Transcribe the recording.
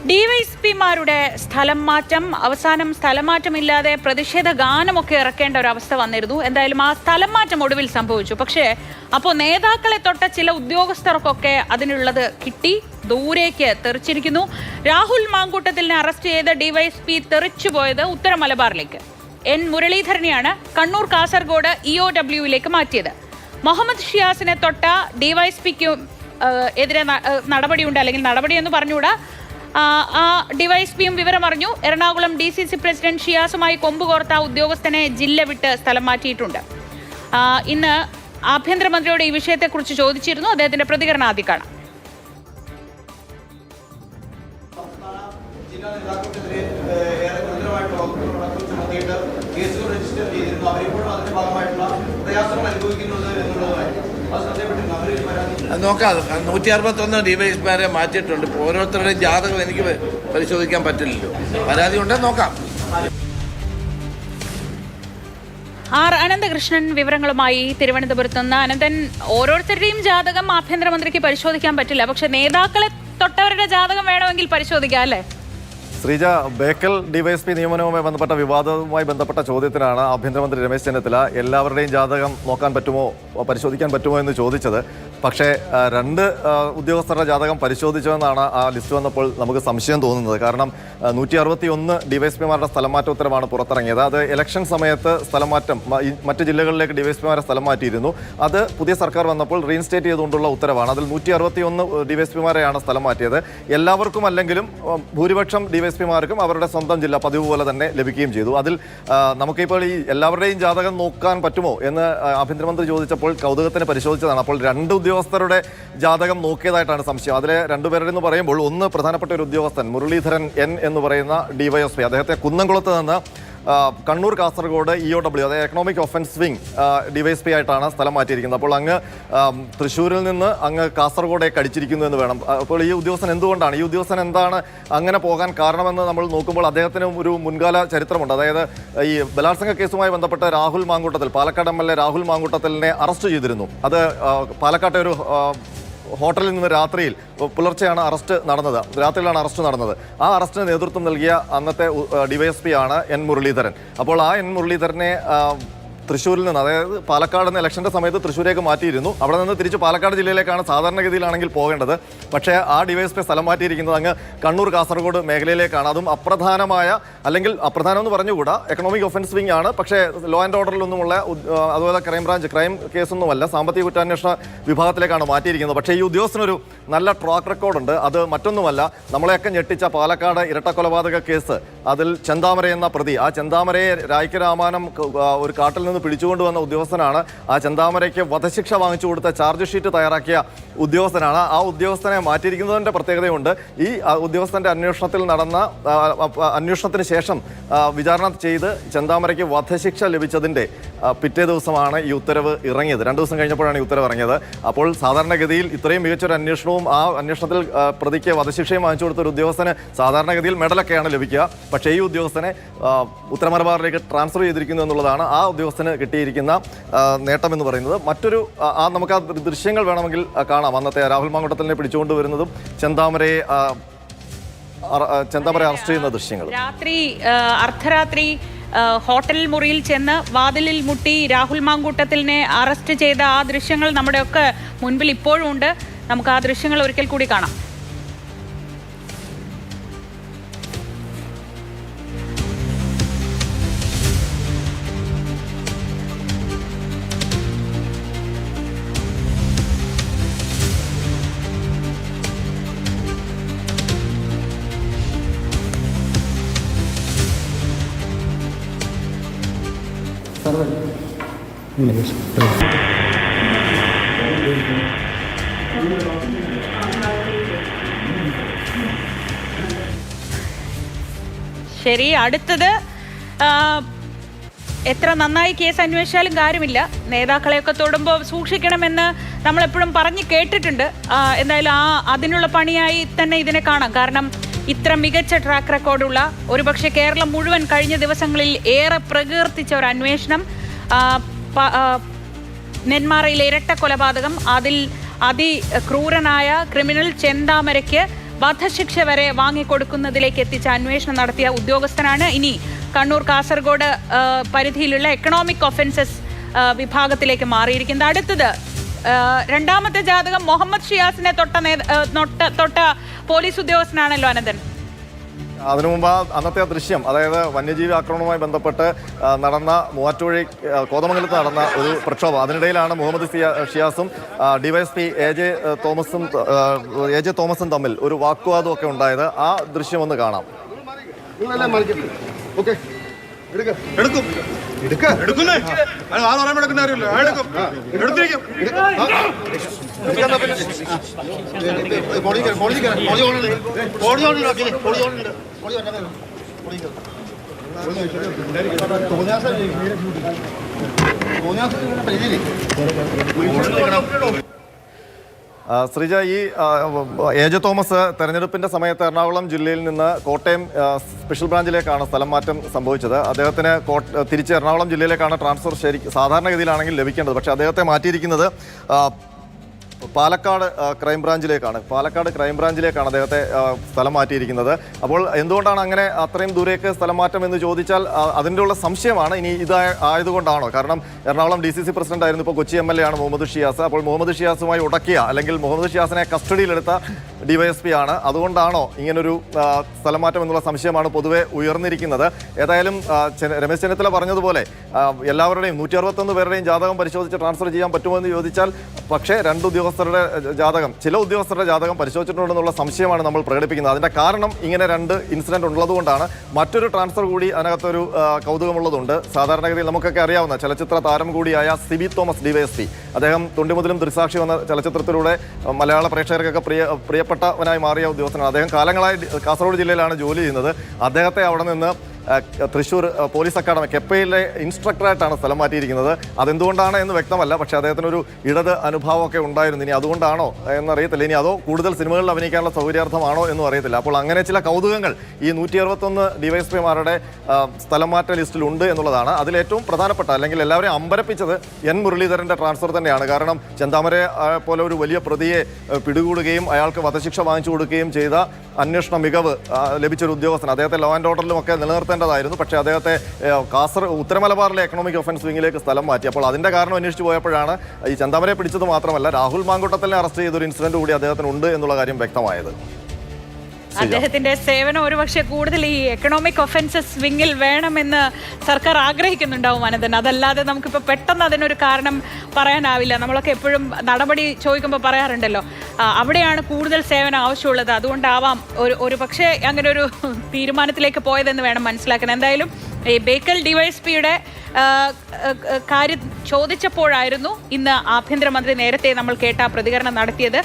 ഡിവൈഎസ്പിമാരുടെ സ്ഥലം മാറ്റം, അവസാനം സ്ഥലം മാറ്റമില്ലാതെ പ്രതിഷേധ ഗാനമൊക്കെ ഇറക്കേണ്ട ഒരു അവസ്ഥ വന്നിരുന്നു. എന്തായാലും ആ സ്ഥലം മാറ്റം ഒടുവിൽ സംഭവിച്ചു. പക്ഷേ അപ്പോൾ നേതാക്കളെ തൊട്ട ചില ഉദ്യോഗസ്ഥർക്കൊക്കെ അതിനുള്ളത് കിട്ടി, ദൂരേക്ക് തെറിച്ചിരിക്കുന്നു. രാഹുൽ മാങ്കൂട്ടത്തിലിനെ അറസ്റ്റ് ചെയ്ത ഡിവൈഎസ്പി തെറിച്ചുപോയത് ഉത്തര മലബാറിലേക്ക്. എൻ മുരളീധരനെയാണ് കണ്ണൂർ കാസർഗോഡ് EOWയിലേക്ക് മാറ്റിയത്. മുഹമ്മദ് ഷിയാസിനെ തൊട്ട ഡിവൈഎസ്പിക്ക് എതിരെ നടപടിയുണ്ട്, അല്ലെങ്കിൽ നടപടിയെന്ന് പറഞ്ഞുകൂടാ, ആ ഡിവൈഎസ്പിയും വിവരം അറിഞ്ഞു. എറണാകുളം DCC പ്രസിഡന്റ് ഷിയാസുമായി കൊമ്പുകോർത്ത ഉദ്യോഗസ്ഥനെ ജില്ല വിട്ട് സ്ഥലം മാറ്റിയിട്ടുണ്ട്. ഇന്ന് ആഭ്യന്തരമന്ത്രിയോട് ഈ വിഷയത്തെക്കുറിച്ച് ചോദിച്ചിരുന്നു. അദ്ദേഹത്തിന്റെ പ്രതികരണം ആദ്യം കാണാം. നോക്കാം. 161 ഡിവൈഎസ്പിമാരെ മാറ്റിയിട്ടുണ്ട്. ഓരോരുത്തരുടെയും ജാതകം എനിക്ക് പരിശോധിക്കാൻ പറ്റില്ലല്ലോ. പരാതി ഉണ്ടെന്ന് നോക്കാം. ആർ അനന്തകൃഷ്ണൻ വിവരങ്ങളുമായി തിരുവനന്തപുരത്ത് നിന്ന്. അനന്തൻ, ഓരോരുത്തരുടെയും ജാതകം ആഭ്യന്തരമന്ത്രിക്ക് പരിശോധിക്കാൻ പറ്റില്ല, പക്ഷെ നേതാക്കളെ തൊട്ടവരുടെ ജാതകം വേണമെങ്കിൽ പരിശോധിക്കാം, അല്ലേ? ശ്രീജ, ബേക്കൽ ഡിവൈഎസ്പി നിയമനവുമായി ബന്ധപ്പെട്ട വിവാദവുമായി ബന്ധപ്പെട്ട ചോദ്യത്തിനാണ് ആഭ്യന്തരമന്ത്രി രമേശ് ചെന്നിത്തല എല്ലാവരുടെയും ജാതകം നോക്കാൻ പറ്റുമോ, പരിശോധിക്കാൻ പറ്റുമോ എന്ന് ചോദിച്ചത്. പക്ഷേ 2 ഉദ്യോഗസ്ഥരുടെ ജാതകം പരിശോധിച്ചതെന്നാണ് ആ ലിസ്റ്റ് വന്നപ്പോൾ നമുക്ക് സംശയം തോന്നുന്നത്. കാരണം 161 ഡിവൈഎസ്പിമാരുടെ സ്ഥലം മാറ്റ ഉത്തരവാണ് പുറത്തിറങ്ങിയത്. അത് ഇലക്ഷൻ സമയത്ത് സ്ഥലം മാറ്റം മറ്റ് ജില്ലകളിലേക്ക് ഡിവൈഎസ്പിമാരെ സ്ഥലം മാറ്റിയിരുന്നു. അത് പുതിയ സർക്കാർ വന്നപ്പോൾ റീഇൻസ്റ്റേറ്റ് ചെയ്തുകൊണ്ടുള്ള ഉത്തരവാണ്. അതിൽ 161 ഡിവൈഎസ്പിമാരെയാണ് സ്ഥലം മാറ്റിയത്. എല്ലാവർക്കും അല്ലെങ്കിലും ഭൂരിപക്ഷം ഡിവൈഎസ്പിമാർക്കും അവരുടെ സ്വന്തം ജില്ല പതിവ് പോലെ തന്നെ ലഭിക്കുകയും ചെയ്തു. അതിൽ നമുക്കിപ്പോൾ ഈ എല്ലാവരുടെയും ജാതകം നോക്കാൻ പറ്റുമോ എന്ന് ആഭ്യന്തരമന്ത്രി ചോദിച്ചപ്പോൾ കൗതുകത്തിന് പരിശോധിച്ചതാണ്. അപ്പോൾ 2 ഉദ്യോഗസ്ഥരുടെ ജാതകം നോക്കിയതായിട്ടാണ് സംശയം. അതിലെ 2 പേരുടെ എന്ന് പറയുമ്പോൾ ഒന്ന് പ്രധാനപ്പെട്ട ഒരു ഉദ്യോഗസ്ഥൻ മുരളീധരൻ N എന്ന് പറയുന്ന ഡിവൈഎസ്പി. അദ്ദേഹത്തെ കുന്നംകുളത്ത് നിന്ന് കണ്ണൂർ കാസർഗോഡ് EOW, അതായത് എക്കണോമിക് ഒഫൻസ് വിങ് ഡിവൈഎസ്പി ആയിട്ടാണ് സ്ഥലം മാറ്റിയിരിക്കുന്നത്. അപ്പോൾ അങ്ങ് തൃശ്ശൂരിൽ നിന്ന് അങ്ങ് കാസർഗോഡേക്ക് അടിച്ചിരിക്കുന്നു എന്ന് വേണം. അപ്പോൾ ഈ ഉദ്യോഗസ്ഥൻ എന്തുകൊണ്ടാണ്, ഈ ഉദ്യോഗസ്ഥൻ എന്താണ് അങ്ങനെ പോകാൻ കാരണമെന്ന് നമ്മൾ നോക്കുമ്പോൾ അദ്ദേഹത്തിന് ഒരു മുൻകാല ചരിത്രമുണ്ട്. അതായത് ഈ ബലാത്സംഗ കേസുമായി ബന്ധപ്പെട്ട് രാഹുൽ മാങ്കൂട്ടത്തിൽ, പാലക്കാട് MLA രാഹുൽ മാങ്കൂട്ടത്തിലിനെ അറസ്റ്റ് ചെയ്തിരുന്നു. അത് പാലക്കാട്ടെ ഒരു ഹോട്ടലിൽ നിന്ന് രാത്രിയിൽ പുലർച്ചെയാണ് അറസ്റ്റ് നടന്നത്, രാത്രിയിലാണ് അറസ്റ്റ് നടന്നത്. ആ അറസ്റ്റിന് നേതൃത്വം നൽകിയ അന്നത്തെ ഡിവൈഎസ്പി ആണ് N മുരളീധരൻ. അപ്പോൾ ആ N മുരളീധരനെ തൃശ്ശൂരിൽ നിന്ന്, അതായത് പാലക്കാട് നിന്ന് ഇലക്ഷൻ്റെ സമയത്ത് തൃശ്ശൂരേക്ക് മാറ്റിയിരുന്നു. അവിടെ നിന്ന് തിരിച്ച് പാലക്കാട് ജില്ലയിലേക്കാണ് സാധാരണഗതിയിലാണെങ്കിൽ പോകേണ്ടത്. പക്ഷേ ആ ഡിവൈഎസ്പി സ്ഥലം മാറ്റിയിരിക്കുന്നത് അങ്ങ് കണ്ണൂർ കാസർഗോഡ് മേഖലയിലേക്കാണ്. അതും അപ്രധാനമായ, അല്ലെങ്കിൽ അപ്രധാനം എന്ന് പറഞ്ഞുകൂടാ, എക്കണോമിക് ഒഫൻസ് വിങ് ആണ്. പക്ഷേ ലോ ആൻഡ് ഓർഡറിലൊന്നുമുള്ള, അതുപോലെ ക്രൈം കേസൊന്നുമല്ല, സാമ്പത്തിക കുറ്റാന്വേഷണ വിഭാഗത്തിലേക്കാണ് മാറ്റിയിരിക്കുന്നത്. പക്ഷേ ഈ ഉദ്യോഗസ്ഥനൊരു നല്ല ട്രാക്ക് റെക്കോർഡുണ്ട്. അത് മറ്റൊന്നുമല്ല, നമ്മളെയൊക്കെ ഞെട്ടിച്ച പാലക്കാട് ഇരട്ടക്കൊലപാതക കേസ്, അതിൽ ചെന്താമര എന്ന പ്രതി, ആ ചെന്താമരയെ രായ്ക്കരാമാനം ഒരു കാട്ടിൽ നിന്ന് പിടിച്ചുകൊണ്ടുവന്ന ഉദ്യോഗസ്ഥനാണ്. ആ ചെന്താമരയ്ക്ക് വധശിക്ഷ വാങ്ങിച്ചു കൊടുത്ത ചാർജ് ഷീറ്റ് തയ്യാറാക്കിയ ഉദ്യോഗസ്ഥനാണ്. ആ ഉദ്യോഗസ്ഥനെ മാറ്റിയിരിക്കുന്നതിൻ്റെ പ്രത്യേകതയുണ്ട്. ഈ ഉദ്യോഗസ്ഥൻ്റെ അന്വേഷണത്തിന് ശേഷം വിചാരണ ചെയ്ത് ചെന്താമരയ്ക്ക് വധശിക്ഷ ലഭിച്ചതിൻ്റെ പിറ്റേ ദിവസമാണ് ഈ ഉത്തരവ് ഇറങ്ങിയത്. 2 ദിവസം കഴിഞ്ഞപ്പോഴാണ് ഈ ഉത്തരവ് ഇറങ്ങിയത്. അപ്പോൾ സാധാരണഗതിയിൽ ഇത്രയും മികച്ചൊരു അന്വേഷണവും ആ അന്വേഷണത്തിൽ പ്രതിക്ക് വധശിക്ഷയും വാങ്ങിച്ചു കൊടുത്ത ഒരു ഉദ്യോഗസ്ഥന് സാധാരണഗതിയിൽ മെഡലൊക്കെയാണ് ലഭിക്കുക. പക്ഷേ ഈ ഉദ്യോഗസ്ഥനെ ഉത്തര മലബാറിലേക്ക് ട്രാൻസ്ഫർ ചെയ്തിരിക്കുന്നു എന്നുള്ളതാണ് ആ ഉദ്യോഗസ്ഥന് കിട്ടിയിരിക്കുന്ന നേട്ടം എന്ന് പറയുന്നത്. മറ്റൊരു നമുക്ക് ആ ദൃശ്യങ്ങൾ വേണമെങ്കിൽ കാണാം. അന്നത്തെ രാഹുൽ മാങ്കൂട്ടത്തിലിനെ പിടിച്ചുകൊണ്ട് വരുന്നതും ചെന്താമരയെ അറസ്റ്റ് ചെയ്യുന്ന ദൃശ്യങ്ങൾ. രാത്രി അർദ്ധരാത്രി ഹോട്ടൽ മുറിയിൽ ചെന്ന് വാതിലിൽ മുട്ടി രാഹുൽ മാങ്കൂട്ടത്തിലിനെ അറസ്റ്റ് ചെയ്ത ആ ദൃശ്യങ്ങൾ നമ്മുടെയൊക്കെ മുൻപിൽ ഇപ്പോഴും ഉണ്ട്. നമുക്ക് ആ ദൃശ്യങ്ങൾ ഒരിക്കൽ കൂടി കാണാം. ശരി, അടുത്തത് എത്ര നന്നായി കേസ് അന്വേഷിച്ചാലും കാര്യമില്ല. നേതാക്കളെയൊക്കെ തൊടുമ്പോൾ സൂക്ഷിക്കണമെന്ന് നമ്മളെപ്പോഴും പറഞ്ഞ് കേട്ടിട്ടുണ്ട്. എന്തായാലും അതിനുള്ള പണിയായി തന്നെ ഇതിനെ കാണാം. കാരണം ഇത്ര മികച്ച ട്രാക്ക് റെക്കോർഡുള്ള, ഒരുപക്ഷെ കേരളം മുഴുവൻ കഴിഞ്ഞ ദിവസങ്ങളിൽ ഏറെ പ്രകീർത്തിച്ച ഒരു അന്വേഷണം, നെന്മാറയിലെ ഇരട്ട കൊലപാതകം, അതിൽ അതിക്രൂരനായ ക്രിമിനൽ ചെന്താമരയ്ക്ക് വധശിക്ഷ വരെ വാങ്ങിക്കൊടുക്കുന്നതിലേക്ക് എത്തിച്ച അന്വേഷണം നടത്തിയ ഉദ്യോഗസ്ഥനാണ്. ഇനി കണ്ണൂർ കാസർഗോഡ് പരിധിയിലുള്ള എക്കണോമിക് ഒഫൻസസ് വിഭാഗത്തിലേക്ക് മാറിയിരിക്കുന്നത്. അടുത്തത് രണ്ടാമത്തെ ജാതകം മുഹമ്മദ് ഷിയാസിനെ തൊട്ട പോലീസ് ഉദ്യോഗസ്ഥനാണല്ലോ അനന്തൻ. അതിനു മുമ്പ് അന്നത്തെ ദൃശ്യം, അതായത് വന്യജീവി ആക്രമണവുമായി ബന്ധപ്പെട്ട് നടന്ന മൂവാറ്റുപുഴ കോതമംഗലത്ത് നടന്ന ഒരു പ്രക്ഷോഭം, അതിനിടയിലാണ് മുഹമ്മദ് ഷിയാസും ഡിവൈഎസ്പി എ ജെ തോമസും തമ്മിൽ ഒരു വാഗ്വാദം ഒക്കെ ഉണ്ടായത്. ആ ദൃശ്യം ഒന്ന് കാണാം. ശ്രീജ, ഈ എ ജെ തോമസ് തെരഞ്ഞെടുപ്പിന്റെ സമയത്ത് എറണാകുളം ജില്ലയിൽ നിന്ന് കോട്ടയം സ്പെഷ്യൽ ബ്രാഞ്ചിലേക്കാണ് സ്ഥലം മാറ്റം സംഭവിച്ചത്. അദ്ദേഹത്തിന് തിരിച്ച് എറണാകുളം ജില്ലയിലേക്കാണ് ട്രാൻസ്ഫർ സാധാരണഗതിയിലാണെങ്കിൽ ലഭിക്കേണ്ടത്. പക്ഷേ അദ്ദേഹത്തെ മാറ്റിയിരിക്കുന്നത് പാലക്കാട് ക്രൈംബ്രാഞ്ചിലേക്കാണ് അദ്ദേഹത്തെ സ്ഥലം മാറ്റിയിരിക്കുന്നത്. അപ്പോൾ എന്തുകൊണ്ടാണ് അങ്ങനെ അത്രയും ദൂരേക്ക് സ്ഥലം മാറ്റം എന്ന് ചോദിച്ചാൽ അതിൻ്റെ ഉള്ള സംശയമാണ്. ഇനി ആയതുകൊണ്ടാണോ? കാരണം എറണാകുളം DCC പ്രസിഡന്റ് ആയിരുന്നു, ഇപ്പോൾ കൊച്ചി MLA ആണ് മുഹമ്മദ് ഷിയാസ്. അപ്പോൾ മുഹമ്മദ് ഷിയാസുമായി ഉടക്കിയ, അല്ലെങ്കിൽ മുഹമ്മദ് ഷിയാസിനെ കസ്റ്റഡിയിലെടുത്ത DYSP ആണ്. അതുകൊണ്ടാണോ ഇങ്ങനൊരു സ്ഥലം മാറ്റം എന്നുള്ള സംശയമാണ് പൊതുവെ ഉയർന്നിരിക്കുന്നത്. ഏതായാലും രമേശ് ചെന്നിത്തല പറഞ്ഞതുപോലെ എല്ലാവരുടെയും 161 പേരുടെയും ജാതകം പരിശോധിച്ച് ട്രാൻസ്ഫർ ചെയ്യാൻ പറ്റുമോ എന്ന് ചോദിച്ചാൽ, പക്ഷേ ചില ഉദ്യോഗസ്ഥരുടെ ജാതകം പരിശോധിച്ചിട്ടുണ്ടെന്നുള്ള സംശയമാണ് നമ്മൾ പ്രകടിപ്പിക്കുന്നത്. അതിന്റെ കാരണം ഇങ്ങനെ 2 ഇൻസിഡന്റ് ഉള്ളതുകൊണ്ടാണ്. മറ്റൊരു ട്രാൻസ്ഫർ കൂടി അതിനകത്തൊരു കൗതുകമുള്ളതുണ്ട്. സാധാരണഗതിയിൽ നമുക്കൊക്കെ അറിയാവുന്ന ചലച്ചിത്ര താരം കൂടിയായ സിബി തോമസ് DYSP, അദ്ദേഹം തൊണ്ടിമുതലും ദൃക്സാക്ഷി വന്ന ചലച്ചിത്രത്തിലൂടെ മലയാള പ്രേക്ഷകർക്കൊക്കെ പ്രിയപ്പെട്ടവനായി മാറിയ ഉദ്യോഗസ്ഥനാണ്. അദ്ദേഹം കാലങ്ങളായി കാസർഗോഡ് ജില്ലയിലാണ് ജോലി ചെയ്യുന്നത്. അദ്ദേഹത്തെ അവിടെ നിന്ന് തൃശ്ശൂർ പോലീസ് അക്കാഡമി കെപ്പയിലെ ഇൻസ്ട്രക്ടറായിട്ടാണ് സ്ഥലം മാറ്റിയിരിക്കുന്നത്. അതെന്തുകൊണ്ടാണ് എന്ന് വ്യക്തമല്ല. പക്ഷേ അദ്ദേഹത്തിനൊരു ഇടത് അനുഭവമൊക്കെ ഉണ്ടായിരുന്നു. ഇനി അതുകൊണ്ടാണോ എന്നറിയത്തില്ല. ഇനി അതോ കൂടുതൽ സിനിമകളിൽ അഭിനയിക്കാനുള്ള സൗകര്യാർത്ഥമാണോ എന്നും അറിയത്തില്ല. അപ്പോൾ അങ്ങനെ ചില കൗതുകങ്ങൾ ഈ 161 DYSPമാരുടെ സ്ഥലം മാറ്റ ലിസ്റ്റിലുണ്ട് എന്നുള്ളതാണ്. അതിലേറ്റവും പ്രധാനപ്പെട്ട, അല്ലെങ്കിൽ എല്ലാവരെയും അമ്പരപ്പിച്ചത് N മുരളീധരൻ്റെ ട്രാൻസ്ഫർ തന്നെയാണ്. കാരണം ചെന്താമരയെ പോലെ ഒരു വലിയ പ്രതിയെ പിടികൂടുകയും അയാൾക്ക് വധശിക്ഷ വാങ്ങിച്ചു കൊടുക്കുകയും ചെയ്ത അന്വേഷണ മികവ് ലഭിച്ചൊരു ഉദ്യോഗസ്ഥൻ. അദ്ദേഹത്തെ ലോ ആൻഡ് ഓർഡറിലുമൊക്കെ നിലനിർത്തേണ്ടതായിരുന്നു. പക്ഷേ അദ്ദേഹത്തെ ഉത്തരമലബാറിലെ എക്കണോമിക് ഒഫൻസ് വിങ്ങിലേക്ക് സ്ഥലം മാറ്റി. അപ്പോൾ അതിൻ്റെ കാരണം അന്വേഷിച്ച് പോയപ്പോഴാണ് ഈ ചെന്താമരയെ പിടിച്ചത് മാത്രമല്ല, രാഹുൽ മാങ്കൂട്ടത്തിനെ അറസ്റ്റ് ചെയ്തൊരു ഇൻസിഡന്റ് കൂടി അദ്ദേഹത്തിന് ഉണ്ട് എന്നുള്ള കാര്യം വ്യക്തമായത്. അദ്ദേഹത്തിന്റെ സേവനം ഒരുപക്ഷെ കൂടുതൽ ഈ എക്കണോമിക് ഒഫൻസസ് വിങ്ങിൽ വേണമെന്ന് സർക്കാർ ആഗ്രഹിക്കുന്നുണ്ടാവും അനന്തൻ. അതല്ലാതെ നമുക്കിപ്പോൾ പെട്ടെന്ന് അതിനൊരു കാരണം പറയാനാവില്ല. നമ്മളൊക്കെ എപ്പോഴും നടപടി ചോദിക്കുമ്പോൾ പറയാറുണ്ടല്ലോ, അവിടെയാണ് കൂടുതൽ സേവനം ആവശ്യമുള്ളത്, അതുകൊണ്ടാവാം ഒരു പക്ഷേ അങ്ങനെ ഒരു തീരുമാനത്തിലേക്ക് പോയതെന്ന് വേണം മനസ്സിലാക്കാൻ. എന്തായാലും ഈ ബേക്കൽ DYSPയുടെ കാര്യം ചോദിച്ചപ്പോഴായിരുന്നു ഇന്ന് ആഭ്യന്തരമന്ത്രി നേരത്തെ നമ്മൾ കേട്ട പ്രതികരണം നടത്തിയത്.